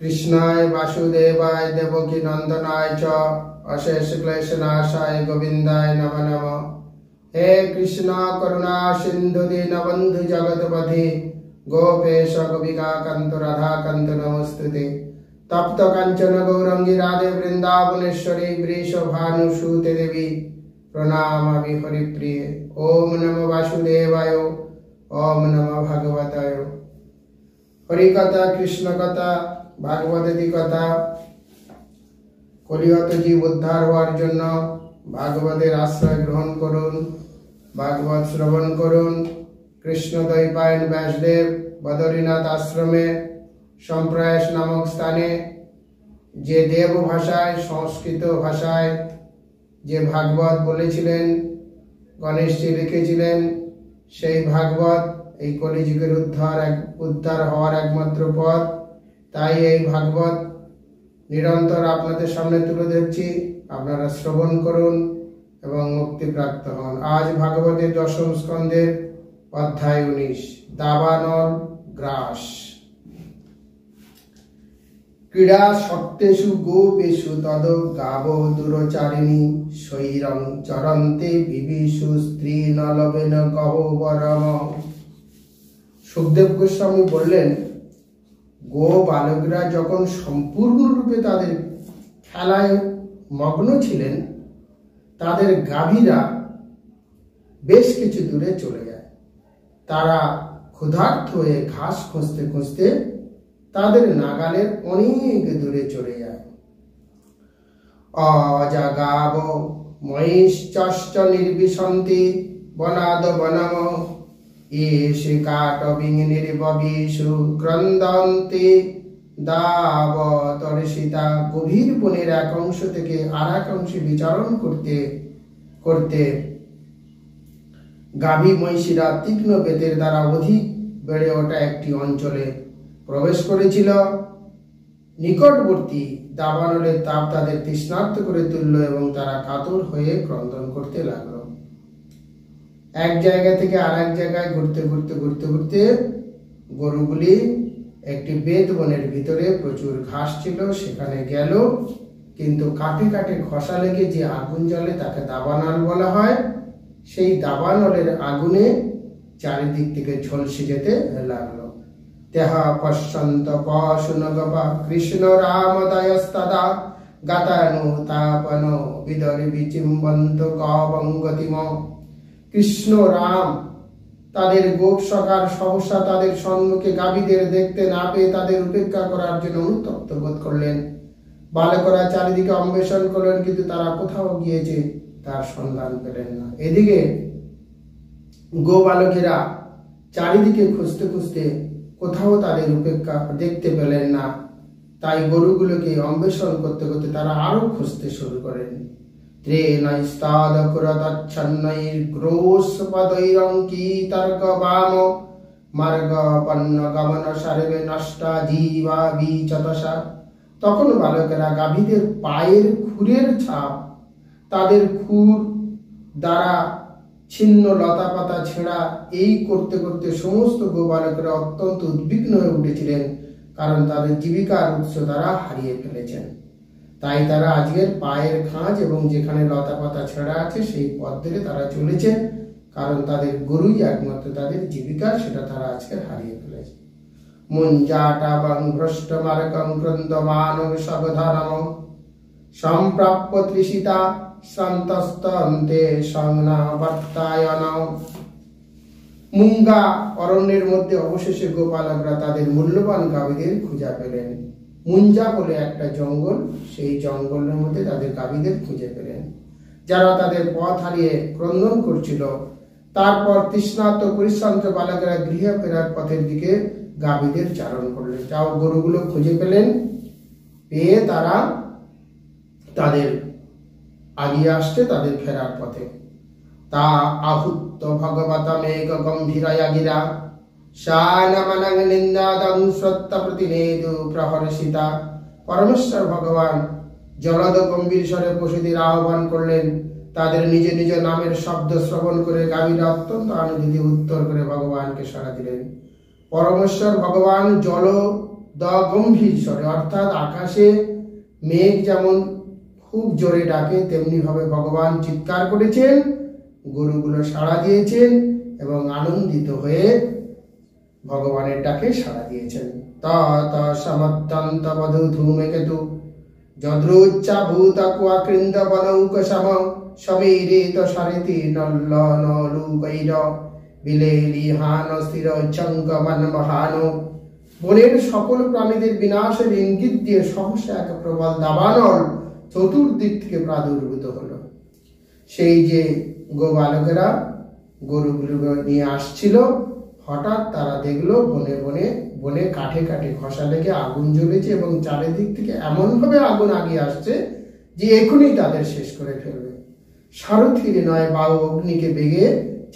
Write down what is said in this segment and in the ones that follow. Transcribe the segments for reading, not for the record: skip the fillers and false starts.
कृष्णाय वासुदेवाय देवकी नंदनाय च अशेष क्लेशनाशाय गोविंदाय नमो नमः। हे कृष्णा करुणा सिंधु दीनबंधु जगतपथे गोपेश गोपिका कांत राधा कांत नमस्तुते। तप्त कांचन गौरंगी राधे वृंदावनेश्वरी वृषभानुसुते देवी प्रणामामि हरिप्रिये। ओम नमो वासुदेवाय ओम नमो भगवताय। हरिकथा कृष्ण कथा भागवती कथा কলিহত জীব উদ্ধার হওয়ার জন্য ভাগবতের আশ্রয় গ্রহণ করুন, ভাগবত শ্রবণ করুন। কৃষ্ণদ্বৈপায়ন ব্যাসদেব বদরীনাথ আশ্রমে সম্প্রয়াস নামক স্থানে যে দেব ভাষায় সংস্কৃত ভাষায় যে ভাগবত বলেছিলেন, গণেশজি লিখেছিলেন, সেই ভাগবত এই কলিযুগের উদ্ধার হওয়ার একমাত্র পথ। তাই এই ভাগবত নিরন্তর আপনাদের সামনে তুলে ধরছি, আপনারা শ্রবণ করুন এবং মুক্তিপ্রাপ্ত হন। আজ ভাগবতের দশম স্কন্ধের অধ্যায় 19 দাবানল গ্রাস। ক্রীড়া সত্যেষু গোপেষু তদ গাব দুরচারিণী শৈরং চরন্তে বিবিষু স্ত্রী নলবেন গহ্বরম। সুখদেব গোস্বামী বললেন, গো বালকরা যখন সম্পূর্ণরূপে তাদের খেলায় মগ্ন ছিলেন, তাদের গাভীরা বেশ কিছু দূরে চলে যায়। তারা ক্ষুধার্ত হয়ে ঘাস খুঁজতে খুঁজতে তাদের নাগালের অনেক দূরে চলে যায়। অজাগাব মহিশ্চশ্চ নির্বিশন্তি বনাদ বনম এষে কাটবিং নির্ববিষু ক্রন্দন্তে দাবতর্ষিতা। গভীর বনের এক অংশ থেকে আর এক অংশে বিচরণ করতে করতে গাভী মহিষীরা তীক্ষ্ণ বেতের দ্বারা অধিক বেড়ে ওঠা একটি অঞ্চলে প্রবেশ করেছিল। নিকটবর্তী দাবানলের তাপ তাদের তৃষ্ণার্ত করে তুলল এবং তারা কাতর হয়ে ক্রন্দন করতে লাগলো। এক জায়গা থেকে আর এক জায়গায় ঘুরতে ঘুরতে ঘুরতে ঘুরতে গরুগুলি একটি বেদ বনের ভিতরে প্রচুর ঘাস ছিল, সেখানে গেল। কিন্তু কাঠে কাঠে ঘষা লেগে যে আগুন জ্বলে তাকে দাবানল বলা হয়। সেই দাবানলের আগুনে চারিদিক থেকে ঝলসে যেতে লাগলো। তেহা পশ্যন্ত পশুনগপা কৃষ্ণ রামদয়স্তদা গাতানু তাপন বিদরি বিচিম্বন্ত কবঙ্গতিম। কৃষ্ণ রাম তাদের গোপ সখার সহসা তাদের সম্মুখে গাভীদের দেখতে না পেয়ে তাদের উপেক্ষা করার জন্য অনুতপ্ত বোধ করলেন। বালকরা চারিদিকে অন্বেষণ করলেন, কিন্তু তারা কোথাও গিয়েছে তার সন্ধান পেলেন না। এদিকে গোবালকেরা চারিদিকে খুঁজতে খুঁজতে কোথাও তাদের উপেক্ষা দেখতে পেলেন না। তাই গরুগুলোকে অন্বেষণ করতে করতে তারা আরো খুঁজতে শুরু করেন। তখন বালকেরা গাভীদের পায়ের খুরের ছাপ, তাদের খুর দ্বারা ছিন্ন লতা পাতা ছেঁড়া, এই করতে করতে সমস্ত গোবালকেরা অত্যন্ত উদ্বিগ্ন হয়ে উঠেছিলেন, কারণ তাদের জীবিকার উৎস তারা হারিয়ে ফেলেছেন। তাই তারা আজকের পায়ের খাঁজ এবং যেখানে লতা পাতা ছেঁড়া আছে সেই পথ ধরে তারা চলেছে, কারণ তাদের গরুই একমাত্র তাদের জীবিকা, সেটা তারা আজকে হারিয়ে ফেলেছে। মুঞ্জাটাবং ভ্রষ্ট মার্গং ক্রন্দমানং সগধরম সম্প্রাপ্য তৃষিতা সন্তস্তন্তে সংনাবর্তায়ন। মুঙ্গা অরণ্যের মধ্যে অবশেষে গোপালকরা তাদের মূল্যবান গাভীদের খুঁজে পেলেন। মুঞ্জা বলে একটা জঙ্গল, সেই জঙ্গলের মধ্যে তাদের গাভীদের খুঁজে পেলেন, যারা তাদের পথ হারিয়ে ক্রন্দন করছিল। তারপর তৃষ্ণার্ত পরিশ্রান্ত বালকেরা গৃহে ফেরার পথের দিকে গাভীদের চারণ করলেন। যাও গরুগুলো খুঁজে পেলেন, পেয়ে তারা তাদের আগিয়ে আসছে তাদের ফেরার পথে। তা আহুত ভগবত মেঘ গম্ভীরায়া গিরা শানমনং নিন্দাদং সত্য প্রতিনেদু প্রহর্ষিতা। পরমেশ্বর ভগবান জলদ গম্ভীর স্বরে পশুদের আহ্বান করলেন। তাদের নিজ নিজ নামের শব্দ শ্রবণ করে গাভীরা অত্যন্ত আনন্দিত উত্তর করে ভগবানকে সাড়া দিলেন। পরমেশ্বর ভগবান জল গম্ভীর স্বরে, অর্থাৎ আকাশে মেঘ যেমন খুব জোরে ডাকে তেমনি ভাবে ভগবান চিৎকার করেছেন, গরুগুলো সাড়া দিয়েছেন এবং আনন্দিত হয়ে ভগবানের ডাকে সাড়া দিয়েছেন। তত সমত্যন্ত বধূ ধূমকেতু যদ্রুচ্চাভূত কুয়াকৃন্দ বনৌক সম সবীরিত সারিতি নল্ল নলুকৈর বিলেলিহান স্থির চঙ্গমন মহান। বনের সকল প্রাণীদের বিনাশের ইঙ্গিত দিয়ে সহসা এক প্রবল দাবানল চতুর্দিক থেকে প্রাদুর্ভূত হলো। সেই যে গোবালকেরা গরুগুলো নিয়ে আসছিল, হঠাৎ তারা দেখলো বনে কাঠে কাঠে ঘষা লেগে আগুন জ্বলেছে এবং চারিদিক থেকে এমন ভাবে আগুন আগিয়ে আসছে যে এখনই তাদের শেষ করে ফেলবে। সারথীর নয় বায়ু অগ্নিকে বেগে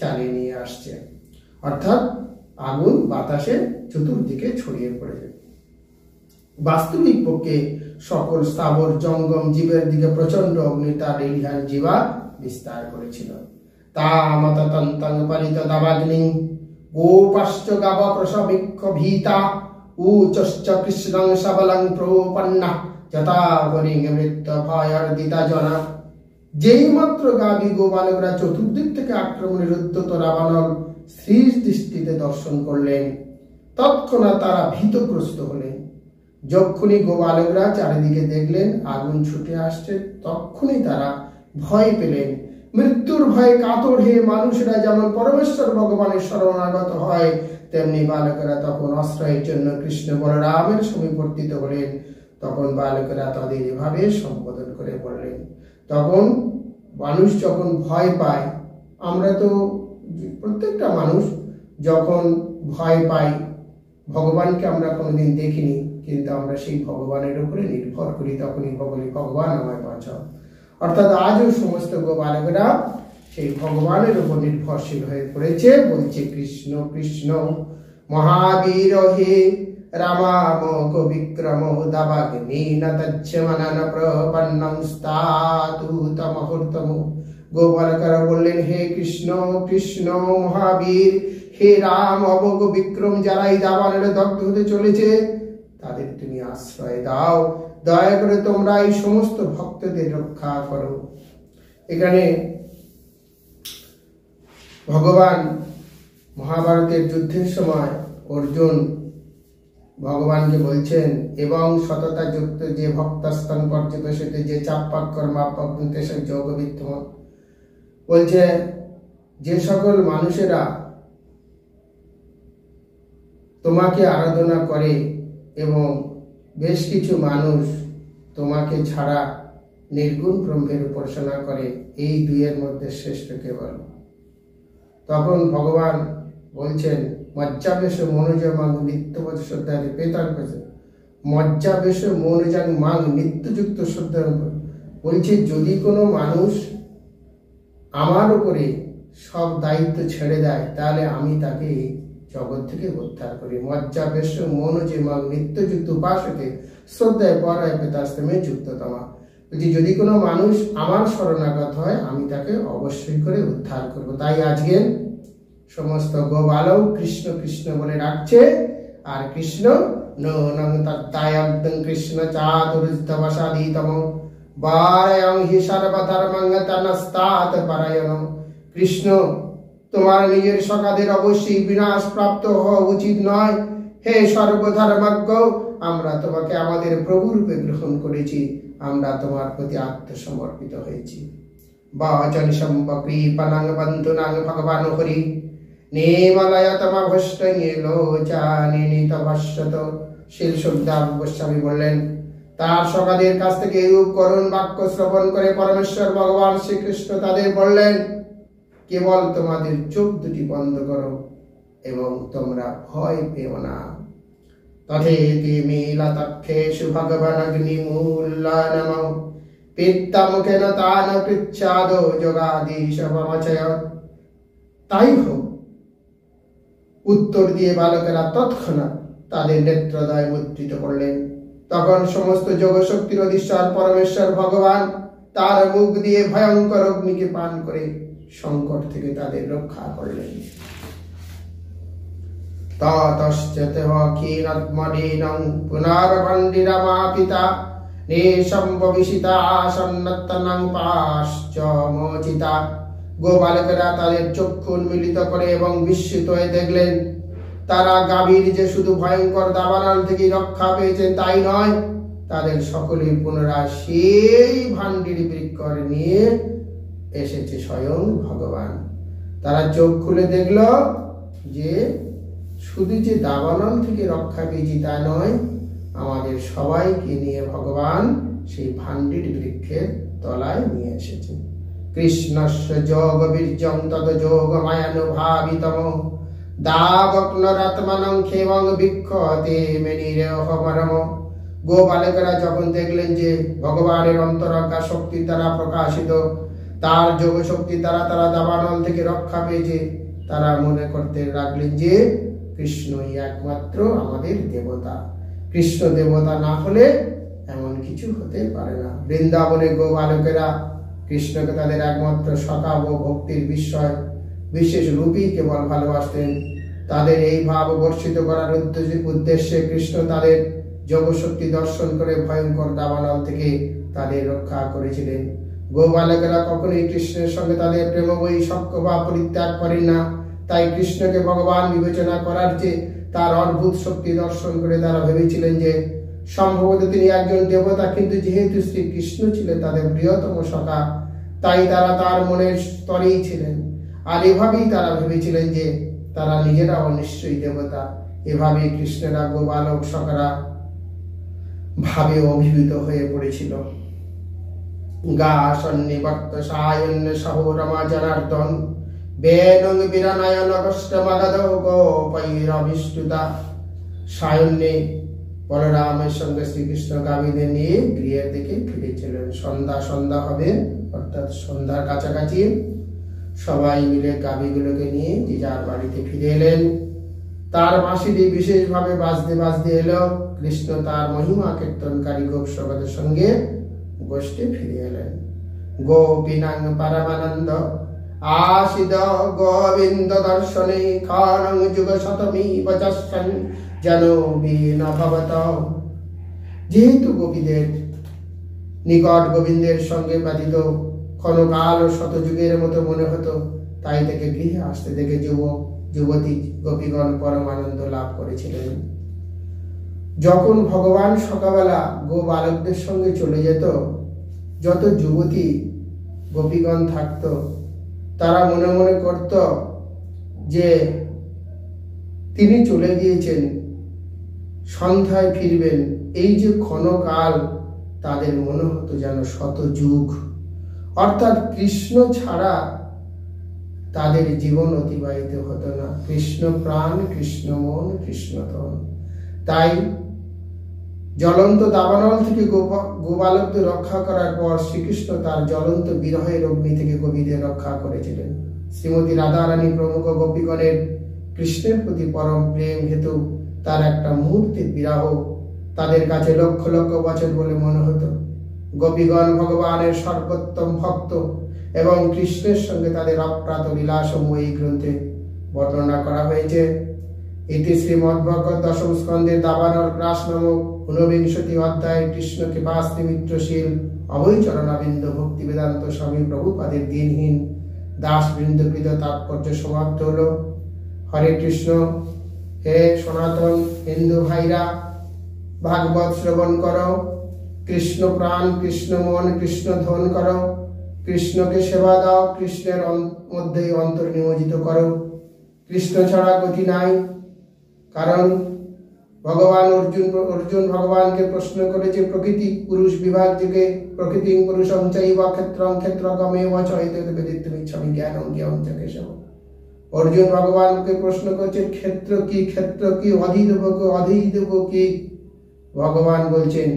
চালিয়ে নিয়ে আসছে, অর্থাৎ আগুন বাতাসে চতুর্দিকে ছড়িয়ে পড়েছে। বাস্তবিক পক্ষে সকল স্থাবর জঙ্গম জীবের দিকে প্রচন্ড অগ্নি তার ঋণ জীবা বিস্তার করেছিল। তা মাতা তন্তাং পালিত দাবাগ্নি গোপাশ্চ গাব প্রসবিক্ষ ভীতা উচ্চ কৃষ্ণং সবলং প্রপন্না যথা বরিং মৃত্যু ভয়ার্দিতা জনা। যেই মাত্র গাবি গোবালকরা চতুর্দিক থেকে আক্রমণের উদ্যত রাবণর স্থির দৃষ্টিতে দর্শন করলেন, তৎক্ষণাৎ তারা ভীতগ্রস্ত হলেন। যখনই গোবালকরা চারিদিকে দেখলেন আগুন ছুটে আসছে, তখনই তারা ভয় পেলেন। মৃত্যুর ভয়ে কাতর হয়ে মানুষরা যেমন পরমেশ্বর ভগবানের শরণাগত হয়, তেমনি বালকেরা তখন আশ্রয়ের জন্য কৃষ্ণ বলরামের সমীপর্তিত হলেন। তখন বালকেরা তাদের এভাবে সম্বোধন করে বললেন। তখন মানুষ যখন ভয় পায়, আমরা তো প্রত্যেকটা মানুষ যখন ভয় পাই, ভগবানকে আমরা কোনোদিন দেখিনি, কিন্তু আমরা সেই ভগবানের উপরে নির্ভর করি, তখনই বলি ভগবান আমায় বাঁচাও। অর্থাৎ আজও সমস্ত গোবালকেরা সেই ভগবানের উপর নির্ভরশীল হয়ে পড়েছে। বলছে কৃষ্ণ কৃষ্ণ মহাবীর হে রামামোঘ বিক্রম দাবাগ্নি নতচ্ছমনন প্রপন্নং স্তাতু তমহূর্তম। গোবালকেরা বললেন, হে কৃষ্ণ কৃষ্ণ মহাবীর, হে রাম অমোঘ বিক্রম, যারা এই দাবানলে দগ্ধ হতে চলেছে তাদের তুমি আশ্রয় দাও, দয়া করে তোমরা এই সমস্ত ভক্তদের রক্ষা করো। এখানে ভগবান মহাভারতের যুদ্ধের সময় অর্জুন ভগবানকে বলছেন, এবং সততা যুক্ত যে ভক্তস্তং পর্যবেশিত যে চাপ্পাক্ষর মাপ্পন্তে সে যোগবিত্তম। বলছে যে সকল মানুষেরা তোমাকে আরাধনা করে এবং বেশ কিছু মানুষ তোমাকে ছাড়া নির্গুণ ব্রহ্মের উপাসনা করে, এই দুইয়ের মধ্যে শ্রেষ্ঠ কেবল। তখন ভগবান বলছেন, মজ্জাবেশ মনোজমাং নিত্যবত শ্রদ্ধা পেতার কাছে, মজ্জাবেশ মনোজাং মাং নিত্যযুক্ত শ্রদ্ধা। বলছে যদি কোনো মানুষ আমার উপরে সব দায়িত্ব ছেড়ে দেয়, তাহলে আমি তাকে জগৎ থেকে উদ্ধার করি। মজ্জাবেশ মনোজমাং নিত্যযুক্ত উপাসকে শ্রদ্ধায় পরায় পেতাস্তমে যুক্ততমা। বলছি যদি কোনো মানুষ আমার শরণাগত হয়, আমি তাকে অবশ্যই করে উদ্ধার করব। তাই আজকে সমস্ত গোবালক কৃষ্ণ কৃষ্ণ বলে ডাকছে, আর কৃষ্ণ নং তত্তায়ং কৃষ্ণ চাতুর্ধবসাদিতম বারয়ং হি সর্বধর্মং তনস্তাৎ পরায়ণ। কৃষ্ণ তোমার নিজের সখাদের অবশ্যই বিনাশ প্রাপ্ত হওয়া উচিত নয়। হে সর্বধর্মজ্ঞ, আমরা তোমাকে আমাদের প্রভু রূপে গ্রহণ করেছি, আমরা তোমার প্রতি আত্মসমর্পিত হয়েছি। বাচন সম্পকৃপণং বন্ধুনাং ভগবান হরি নেমলয়তম ভষ্টলোচানিত ভাষ্যত। শিল সুখদেব গোস্বামী বললেন, তার সখাদের কাছ থেকে এরূপ করুণ বাক্য শ্রবণ করে পরমেশ্বর ভগবান শ্রীকৃষ্ণ তাদের বললেন, কেবল তোমাদের চোখ দুটি বন্ধ করো এবং তোমরা ভয় পেও না। তথেতি মিলতক্ষেষু ভগবান অগ্নিমূল্যানমঃ পিত্তমুখেন তান পৃচ্ছাদো যোগাদিশ বমচয়। তাই হোক, উত্তর দিয়ে বালকেরা তৎক্ষণাৎ তাদের নেত্রদ্বয় মুদ্রিত করলেন। তখন সমস্ত যোগশক্তির অধীশ্বর পরমেশ্বর ভগবান তার মুখ দিয়ে ভয়ঙ্কর অগ্নিকে পান করে সংকট থেকে তাদের রক্ষা করলেন। ততশ্চেতঃ ক্ষীণাত্মনীনং পুনর্ভণ্ডিরমাপিতা নিসম্ভবিষিতা সন্নত্তনং পাশ্চমোচিতা। গোপালকেরা তাদের চক্ষু উন্মিলিত করে এবং বিস্মিত হয়ে দেখলেন, তারা গাভীর যে শুধু ভয়ঙ্কর দাবানল থেকে রক্ষা পেয়েছেন তাই নয়, তাদের সকলে পুনরায় সেই ভান্ডির বৃক্ষ নিয়ে এসেছে স্বয়ং ভগবান। তারা চোখ খুলে দেখল যে শুধু যে দাবানল থেকে রক্ষা পেয়েছি তা নয়, আমাদের সবাইকে নিয়ে ভগবান সেই ভান্ডির বৃক্ষের তলায় নিয়ে এসেছে। কৃষ্ণস্য যোগ বীর্যং তদ যোগমায়ানুভাবিতম দাবগ্নরাত্মনং খেবং বিক্ষতে মেনিরেহমরম। গোপালকেরা যখন দেখলেন যে ভগবানের অন্তরজ্ঞা শক্তি দ্বারা প্রকাশিত, তার যোগ শক্তি দ্বারা তারা দাবানল থেকে রক্ষা পেয়েছে, তারা মনে করতে লাগলেন যে কৃষ্ণই একমাত্র আমাদের দেবতা। কৃষ্ণ দেবতা না হলে এমন কিছু হতে পারে না। বৃন্দাবনে গোপালকেরা কৃষ্ণকে তাদের একমাত্র সখা ও ভক্তির বিশেষ রূপই কেবল ভালোবাসতেন। তাদের এই ভাব বর্ষিত করার উদ্দেশ্যে কৃষ্ণ তাদের যোগশক্তি দর্শন করে ভয়ঙ্কর দাবানল থেকে তাদের রক্ষা করেছিলেন। গোপালকেরা কখনোই কৃষ্ণের সঙ্গে তাদের প্রেমময়ী সখ্য বা পরিত্যাগ করেন না। তাই কৃষ্ণকে ভগবান বিবেচনা করার চেয়ে তার অদ্ভুত শক্তি দর্শন করে তারা ভেবেছিলেন যে সম্ভবত তিনি একজন দেবতা, কিন্তু যেহেতু শ্রী কৃষ্ণ ছিলেন তাদের প্রিয়তম সখা, তাই তারা তার মনের স্তরেই ছিলেন। আর এভাবেই তারা ভেবেছিলেন যে তারা নিজেরাও নিশ্চয়ই দেবতা। এভাবেই কৃষ্ণেরা গোপালক সখারা ভাবে অভিভূত হয়ে পড়েছিল। গা সন্নিবর্ত সায়ন্য সহ রমা জনার্দন বেনং বিরানায়ন কষ্টমাগদ গোপৈরভিষ্টুতা। সায়ন্যে বলরামের সঙ্গে শ্রীকৃষ্ণ গাভীদের নিয়ে গৃহের দিকে ফিরেছিলেন। সন্ধ্যা হবে, অর্থাৎ সন্ধ্যার কাছাকাছি সবাই মিলে গাভীগুলোকে নিয়ে যে যার বাড়িতে ফিরে এলেন। তার বাঁশিটি বিশেষভাবে বাজতে এলো। কৃষ্ণ তার মহিমা কীর্তনকারী গোপসখদের সঙ্গে গোষ্ঠী ফিরে এলেন। গোপীনাং পরমানন্দ আশিদ গোবিন্দ দর্শনে খানং যুগ শতমী বচস্বন জনো বীন ভবত। যেহেতু গোপীদের নিকট গোবিন্দের সঙ্গে ব্যতীত ক্ষণকাল ও শতযুগের মতো মনে হতো, তাই থেকে গৃহে আসতে দেখে যুবতী গোপীগণ পরম আনন্দ লাভ করেছিলেন। যখন ভগবান সকালবেলা গোবালকদের সঙ্গে চলে যেত, যত যুবতী গোপীগণ থাকত, তারা মনে মনে করত যে তিনি চলে গিয়েছেন, সন্ধ্যায় ফিরবেন। এই যে ক্ষণকাল, তাদের মনে হতো যেন শতযুগ। অর্থাৎ কৃষ্ণ ছাড়া তাদের জীবন অতিবাহিত হতো না। কৃষ্ণ প্রাণ, কৃষ্ণ মন, কৃষ্ণ ধন। তাই জ্বলন্ত দাবানল থেকে গোপালকদের রক্ষা করার পর শ্রীকৃষ্ণ তার জ্বলন্ত বিরহের অগ্নি থেকে গোপীদের রক্ষা করেছিলেন। শ্রীমতী রাধারানী প্রমুখ গোপীগণের কৃষ্ণের প্রতি পরম প্রেম হেতু তার একটা মুহূর্তের বিরহ তাদের কাছে লক্ষ লক্ষ বছর বলে মনে হতো। গোপীগণ ভগবানের সর্বোত্তম ভক্ত এবং কৃষ্ণের সঙ্গে তাদের অপ্রাত লীলাসমূহ এই গ্রন্থে বর্ণনা করা হয়েছে। ইতি শ্রীমদ্ভগবত দশম স্কন্ধে দাবানল গ্রাস নামক 49 অধ্যায় কৃষ্ণ কৃপাশ্রী মিত্রশীল অভয় চরণাবিন্দ ভক্তি বেদান্ত স্বামী প্রভুপাদের দিনহীন দাস বৃন্দকৃত তাৎপর্য সমাপ্ত হল। হরে কৃষ্ণ। হে সনাতন হিন্দু ভাইরা, ভাগবত শ্রবণ করো, কৃষ্ণ প্রাণ, কৃষ্ণ মন, কৃষ্ণ ধন করো, কৃষ্ণকে সেবা দাও, কৃষ্ণের মধ্যেই অন্তর নিমজ্জিত করো। কৃষ্ণ ছাড়া গতি নাই। কারণ ভগবান অর্জুন ভগবানকে প্রশ্ন করেছে, প্রকৃতি পুরুষ বিভাগ যুগে প্রকৃতি পুরুষং চৈব ক্ষেত্রং ক্ষেত্রগমেব চৈতন্যং বেদিতুমিচ্ছামি জ্ঞানং জ্ঞানং চ কেশব। অর্জুন ভগবানকে প্রশ্ন করছে, ক্ষেত্র কি, অধিদেব কি? ভগবান বলছেন,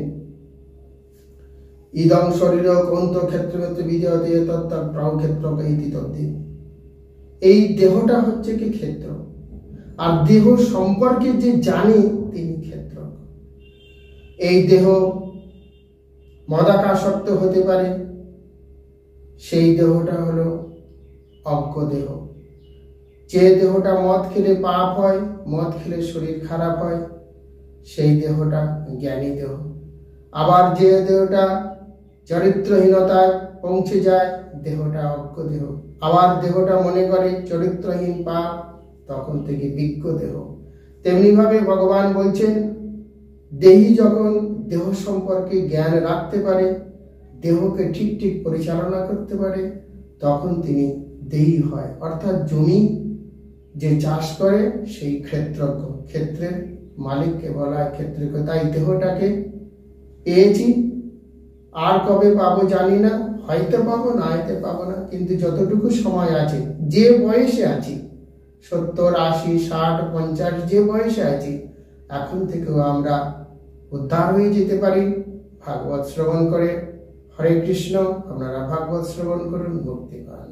ইদং শরীর কৌন্ত ক্ষেত্রগত বিজয়তে তত্ত্বপ্রাউ ক্ষেত্র ইতি তদ্দিন। এই দেহটা হচ্ছে কি ক্ষেত্র, আর দেহ সম্পর্কে যে জানে তিনি ক্ষেত্র। এই দেহ মদাকাসক্ত হতে পারে, সেই দেহটা হলো অজ্ঞ দেহ। যে দেহটা মদ খেলে পাপ হয় মদ খেলে শরীর খারাপ হয়, সেই দেহটা জ্ঞানী দেহ। আবার যে দেহটা চরিত্রহীনতায় পৌঁছে যায়, দেহটা অজ্ঞ দেহ। আবার দেহটা মনে করে চরিত্রহীন পাপ, তখন থেকে বিজ্ঞ দেহ। তেমনি ভাবে ভগবান বলছেন, দেহী যখন দেহ সম্পর্কে জ্ঞান রাখতে পারে, দেহকে ঠিক ঠিক পরিচালনা করতে পারে, তখন তিনি দেহী হয়। অর্থাৎ জমি যে চাষ করে সেই ক্ষেত্রজ্ঞ, ক্ষেত্রের মালিককে বলা হয় ক্ষেত্রজ্ঞ। তাই দেহটাকে পেয়েছি, আর কবে পাবো জানি না, হয়তো পাবো, না হয়তো পাবো না, কিন্তু যতটুকু সময় আছে, যে বয়সে আছি, 70, 80, 60, 50 যে বয়সে আছি, এখন থেকেও আমরা উদ্ধার হয়ে যেতে পারি ভাগবত শ্রবণ করে। হরে কৃষ্ণ। আপনারা ভাগবত শ্রবণ করুন, মুক্তি পান।